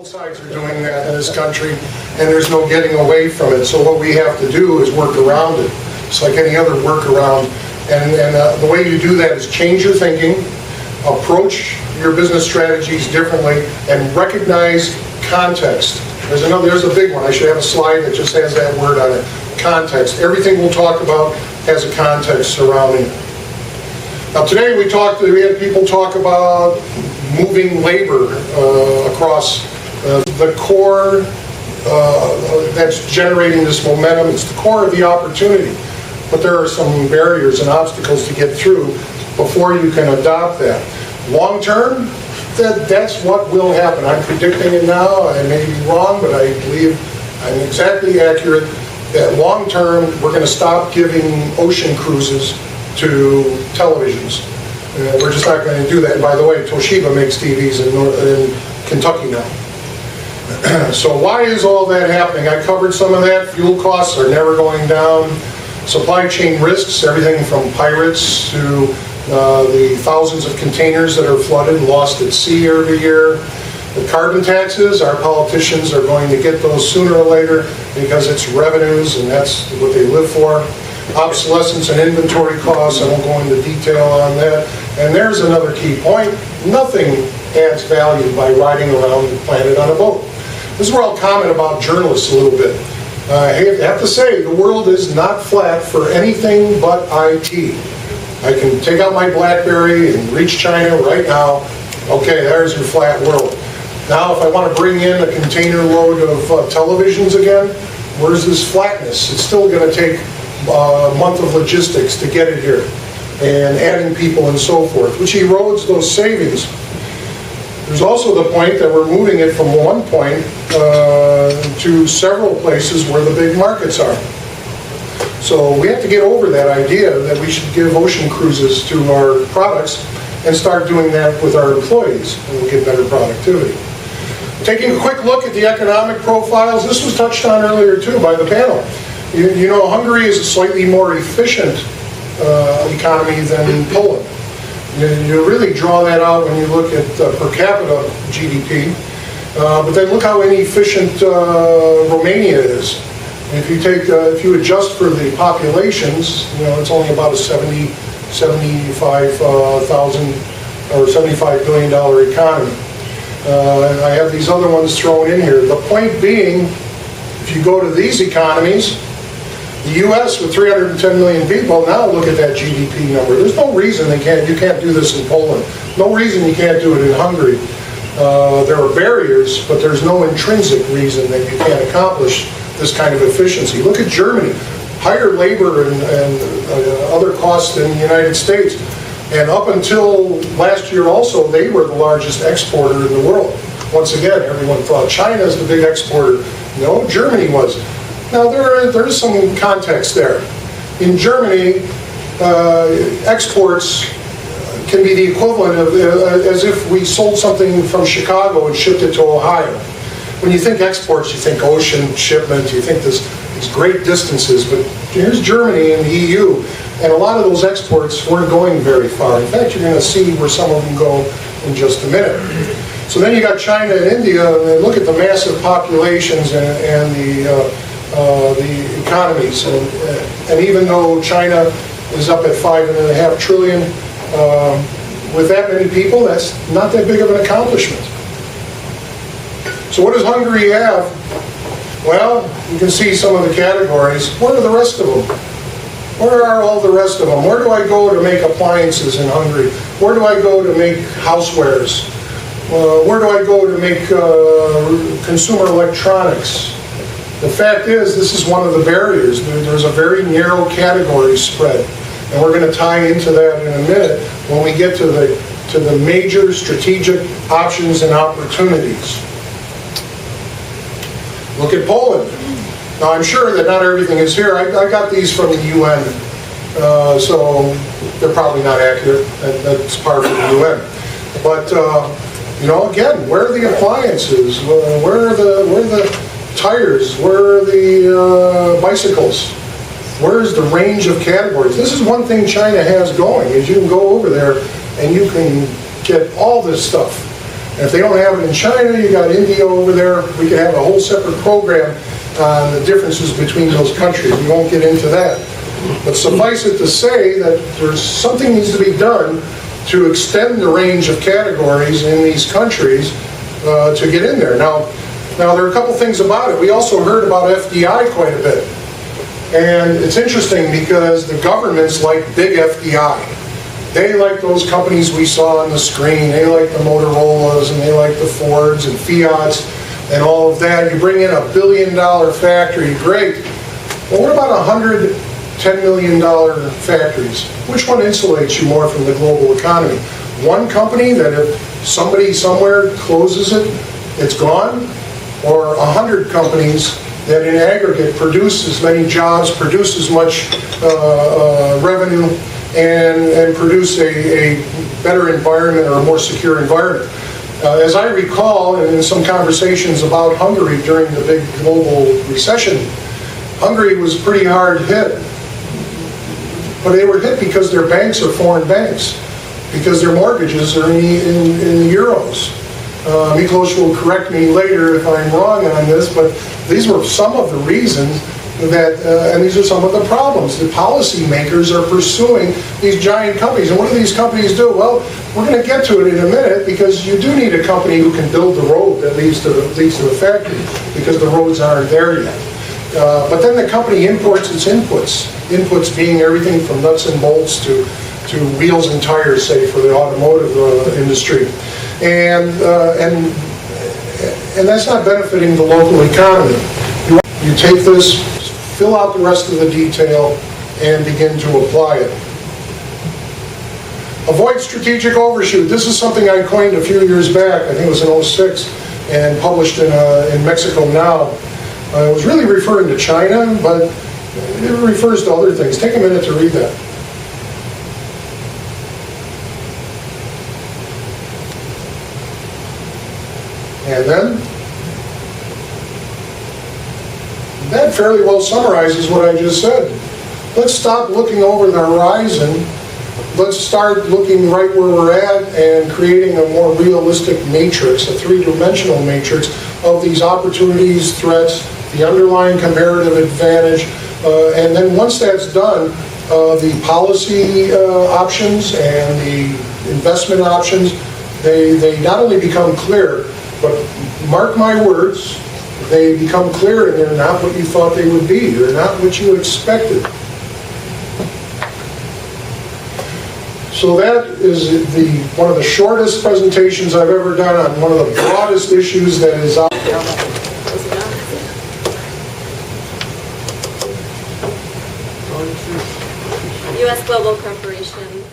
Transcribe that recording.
Both sides are doing that in this country, and there's no getting away from it. So what we have to do is work around it. It's like any other workaround. And the way you do that is change your thinking, approach your business strategies differently, and recognize context. There's a big one. I should have a slide that just has that word on it. Context. Everything we'll talk about has a context surrounding it. Now today we had people talk about moving labor across the core that's generating this momentum. It's the core of the opportunity. But there are some barriers and obstacles to get through before you can adopt that. Long term, that's what will happen. I'm predicting it now. I may be wrong, but I believe I'm exactly accurate that long term we're going to stop giving ocean cruises to televisions. We're just not going to do that. And by the way, Toshiba makes TVs in Kentucky now. So why is all that happening? I covered some of that. Fuel costs are never going down. Supply chain risks, everything from pirates to the thousands of containers that are flooded and lost at sea every year. The carbon taxes, our politicians are going to get those sooner or later because it's revenues and that's what they live for. Obsolescence and inventory costs, I won't go into detail on that. And there's another key point. Nothing adds value by riding around the planet on a boat. This is where I'll comment about journalists a little bit. I have to say, the world is not flat for anything but IT. I can take out my BlackBerry and reach China right now. Okay, there's your flat world. Now, if I want to bring in a container load of televisions again, where's this flatness? It's still going to take a month of logistics to get it here, and adding people and so forth, which erodes those savings. There's also the point that we're moving it from one point to several places where the big markets are. So we have to get over that idea that we should give ocean cruises to our products and start doing that with our employees, and we'll get better productivity. Taking a quick look at the economic profiles, this was touched on earlier too by the panel. You know, Hungary is a slightly more efficient economy than Poland. You really draw that out when you look at per capita GDP, but then look how inefficient Romania is. If you adjust for the populations, you know, it's only about a 75,000 or $75 billion economy. I have these other ones thrown in here. The point being, if you go to these economies, the U.S. with 310 million people, now look at that GDP number. There's no reason you can't do this in Poland. No reason you can't do it in Hungary. There are barriers, but there's no intrinsic reason that you can't accomplish this kind of efficiency. Look at Germany. Higher labor and other costs than the United States. And up until last year also, they were the largest exporter in the world. Once again, everyone thought China's the big exporter. No, Germany was. Now, there is some context there. In Germany, exports can be the equivalent of as if we sold something from Chicago and shipped it to Ohio. When you think exports, you think ocean shipment, you think these great distances, but here's Germany and the EU, and a lot of those exports weren't going very far. In fact, you're going to see where some of them go in just a minute. So then you got China and India, and look at the massive populations and the economies, and even though China is up at $5.5 trillion, with that many people, that's not that big of an accomplishment. So what does Hungary have? Well, you can see some of the categories. What are the rest of them? Where are all the rest of them? Where do I go to make appliances in Hungary? Where do I go to make housewares? Where do I go to make consumer electronics? The fact is, this is one of the barriers. There's a very narrow category spread, and we're going to tie into that in a minute when we get to the major strategic options and opportunities. Look at Poland. Now, I'm sure that not everything is here. I got these from the UN, so they're probably not accurate. That's part of the UN. But you know, again, where are the appliances? Where are the tires? Where are the bicycles? Where is the range of categories? This is one thing China has going, is you can go over there and you can get all this stuff. And if they don't have it in China, you got India over there. We could have a whole separate program on the differences between those countries. We won't get into that. But suffice it to say that there's something needs to be done to extend the range of categories in these countries to get in there. Now there are a couple things about it. We also heard about FDI quite a bit. And it's interesting because the governments like big FDI. They like those companies we saw on the screen. They like the Motorola's and they like the Fords and Fiats and all of that. You bring in $1 billion factory, great. Well, what about $110 million factories? Which one insulates you more from the global economy? One company that if somebody somewhere closes it, it's gone? Or 100 companies that in aggregate produce as many jobs, produce as much revenue, and produce a better environment or a more secure environment. As I recall, in some conversations about Hungary during the big global recession, Hungary was pretty hard hit. But they were hit because their banks are foreign banks, because their mortgages are in euros. Miklos will correct me later if I'm wrong on this, but these were some of the reasons that, and these are some of the problems. The policymakers are pursuing these giant companies. And what do these companies do? Well, we're going to get to it in a minute, because you do need a company who can build the road that leads to the factory, because the roads aren't there yet. But then the company imports its inputs. Inputs being everything from nuts and bolts to wheels and tires, say, for the automotive industry. And that's not benefiting the local economy. You take this, fill out the rest of the detail, and begin to apply it. Avoid strategic overshoot. This is something I coined a few years back. I think it was in '06, and published in Mexico Now. It was really referring to China, but it refers to other things. Take a minute to read that. And then, that fairly well summarizes what I just said. Let's stop looking over the horizon. Let's start looking right where we're at and creating a more realistic matrix, a three-dimensional matrix of these opportunities, threats, the underlying comparative advantage, and then once that's done, the policy options and the investment options, they not only become clear, but mark my words, they become clear and they're not what you thought they would be. They're not what you expected. So that is one of the shortest presentations I've ever done on one of the broadest issues that is out there. U.S. Global Corporation.